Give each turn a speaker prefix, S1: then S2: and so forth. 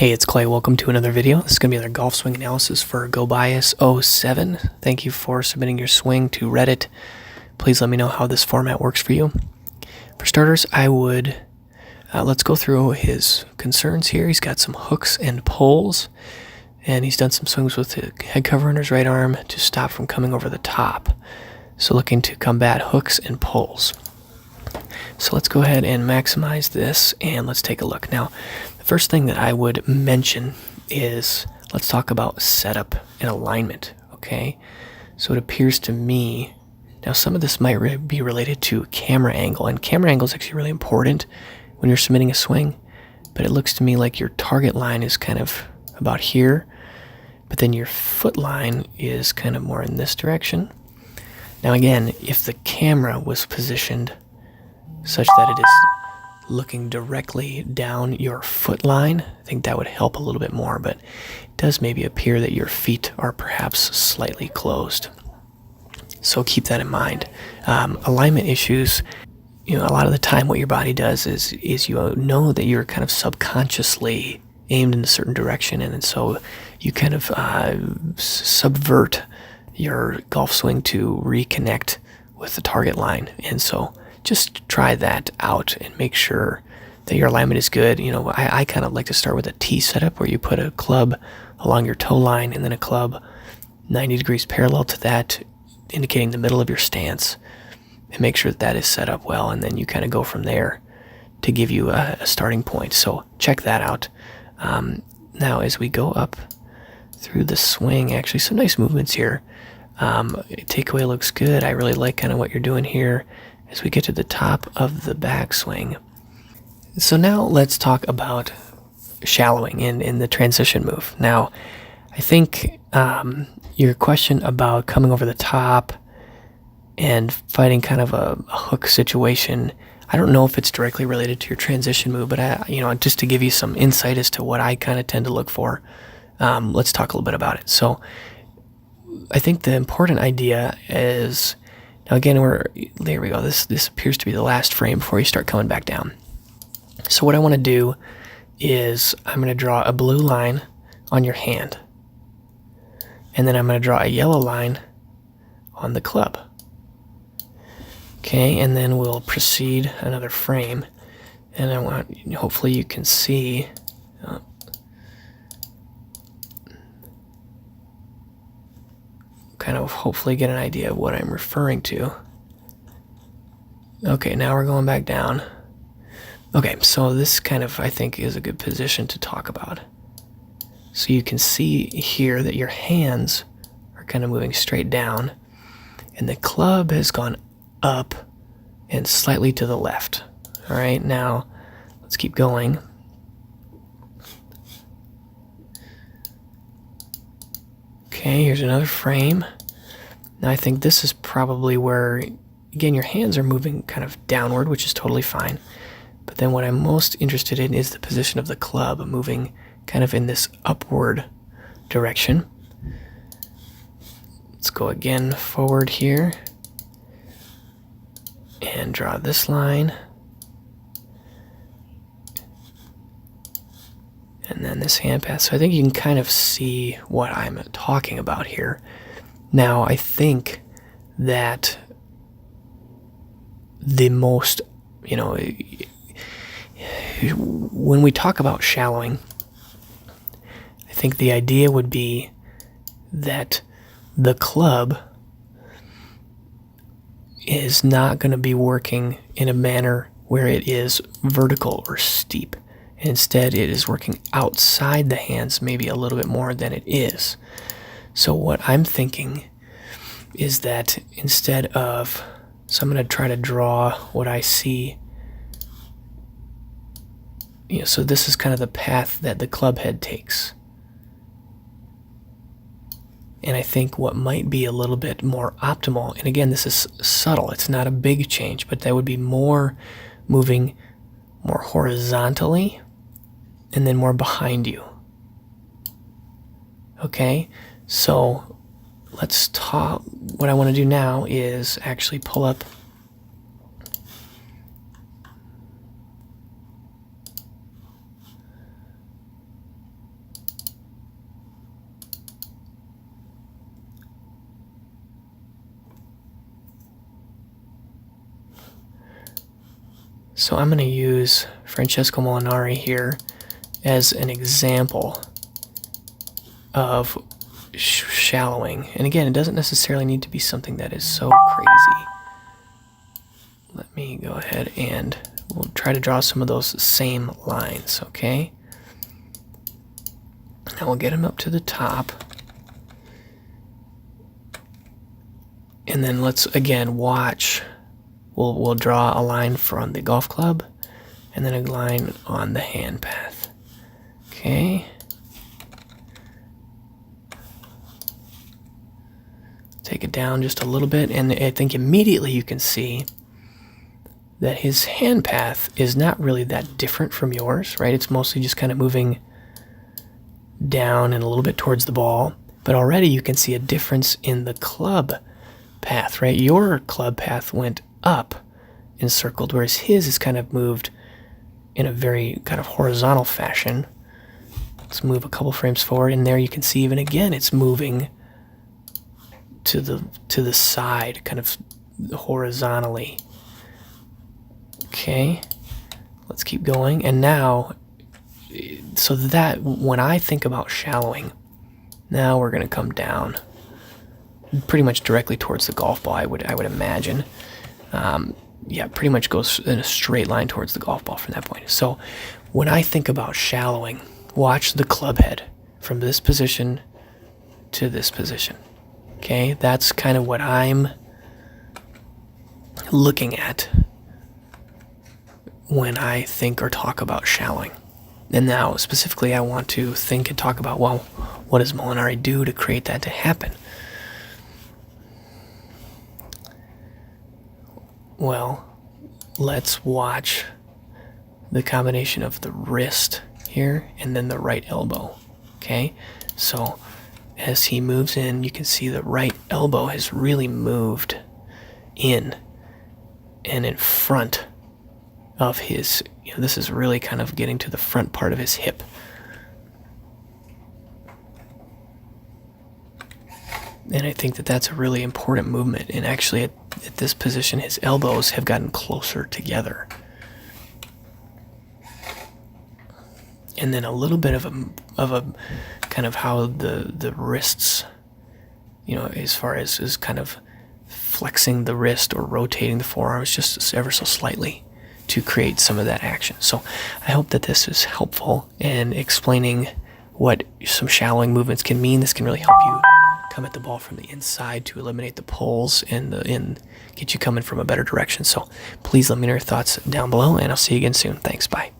S1: Hey, it's Clay. Welcome to another video. This is going to be another golf swing analysis for GoBias07. Thank you for submitting your swing to Reddit. Please let me know how this format works for you. For starters, I would, let's go through his concerns here. He's got some hooks and pulls, and he's done some swings with the head cover under his right arm to stop from coming over the top. So looking to combat hooks and pulls. So let's go ahead and maximize this, and let's take a look. Now, the first thing that I would mention is let's talk about setup and alignment, okay? So it appears to me, now some of this might be related to camera angle, and camera angle is actually really important when you're submitting a swing, but it looks to me like your target line is kind of about here, but then your foot line is kind of more in this direction. Now again, if the camera was positioned such that it is looking directly down your foot line, I think that would help a little bit more, but it does maybe appear that your feet are perhaps slightly closed. So keep that in mind. Alignment issues, a lot of the time what your body does is you know that you're kind of subconsciously aimed in a certain direction, and so you kind of subvert your golf swing to reconnect with the target line. And so just try that out and make sure that your alignment is good. I kind of like to start with a T setup where you put a club along your toe line and then a club 90 degrees parallel to that, indicating the middle of your stance, and make sure that is set up well, and then you kind of go from there to give you a starting point. So check that out. Now as we go up through the swing, actually some nice movements here. Takeaway looks good. I really like kind of what you're doing here as we get to the top of the backswing. So now let's talk about shallowing in the transition move. Now, I think your question about coming over the top and fighting kind of a hook situation, I don't know if it's directly related to your transition move, but just to give you some insight as to what I kind of tend to look for, let's talk a little bit about it. So I think the important idea is, now again, there we go. This appears to be the last frame before you start coming back down. So what I want to do is I'm going to draw a blue line on your hand, and then I'm going to draw a yellow line on the club. Okay, and then we'll proceed another frame, and I want, hopefully you can see, kind of hopefully get an idea of what I'm referring to. Okay, now we're going back down. Okay, so this kind of, I think, is a good position to talk about. So you can see here that your hands are kind of moving straight down, and the club has gone up and slightly to the left. All right, now let's keep going. Okay, here's another frame. Now I think this is probably where, again, your hands are moving kind of downward, which is totally fine. But then what I'm most interested in is the position of the club moving kind of in this upward direction. Let's go again forward here and draw this line. And then this hand path. So I think you can kind of see what I'm talking about here. Now, I think that the most, when we talk about shallowing, I think the idea would be that the club is not going to be working in a manner where it is vertical or steep. Instead, it is working outside the hands maybe a little bit more than it is. So what I'm thinking is that instead of, so I'm going to try to draw what I see. So this is kind of the path that the club head takes. And I think what might be a little bit more optimal, and again, this is subtle, it's not a big change, but that would be more moving more horizontally and then more behind you. Okay, so let's talk. What I want to do now is actually pull up So I'm going to use Francesco Molinari here as an example of shallowing. And again, it doesn't necessarily need to be something that is so crazy. Let me go ahead and we'll try to draw some of those same lines, okay? Now we'll get them up to the top. And then let's again watch. We'll draw a line from the golf club and then a line on the hand path. Okay. Take it down just a little bit, and I think immediately you can see that his hand path is not really that different from yours, right? It's mostly just kind of moving down and a little bit towards the ball, but already you can see a difference in the club path, right? Your club path went up and circled, whereas his is kind of moved in a very kind of horizontal fashion. Let's move a couple frames forward, and there you can see even again it's moving to the side, kind of horizontally. Okay, let's keep going. And now, so that when I think about shallowing, now we're going to come down pretty much directly towards the golf ball. I would imagine. Yeah, pretty much goes in a straight line towards the golf ball from that point. So when I think about shallowing, watch the club head from this position to this position. Okay, that's kind of what I'm looking at when I think or talk about shallowing. And now, specifically, I want to think and talk about, well, what does Molinari do to create that to happen? Well, let's watch the combination of the wrist here and then the right elbow. Okay, so as he moves in, you can see the right elbow has really moved in and in front of his, this is really kind of getting to the front part of his hip. And I think that that's a really important movement. And actually at this position, his elbows have gotten closer together. And then a little bit of a kind of how the wrists, as far as is kind of flexing the wrist or rotating the forearms just ever so slightly to create some of that action. So I hope that this is helpful in explaining what some shallowing movements can mean. This can really help you come at the ball from the inside to eliminate the pulls and get you coming from a better direction. So please let me know your thoughts down below, and I'll see you again soon. Thanks. Bye.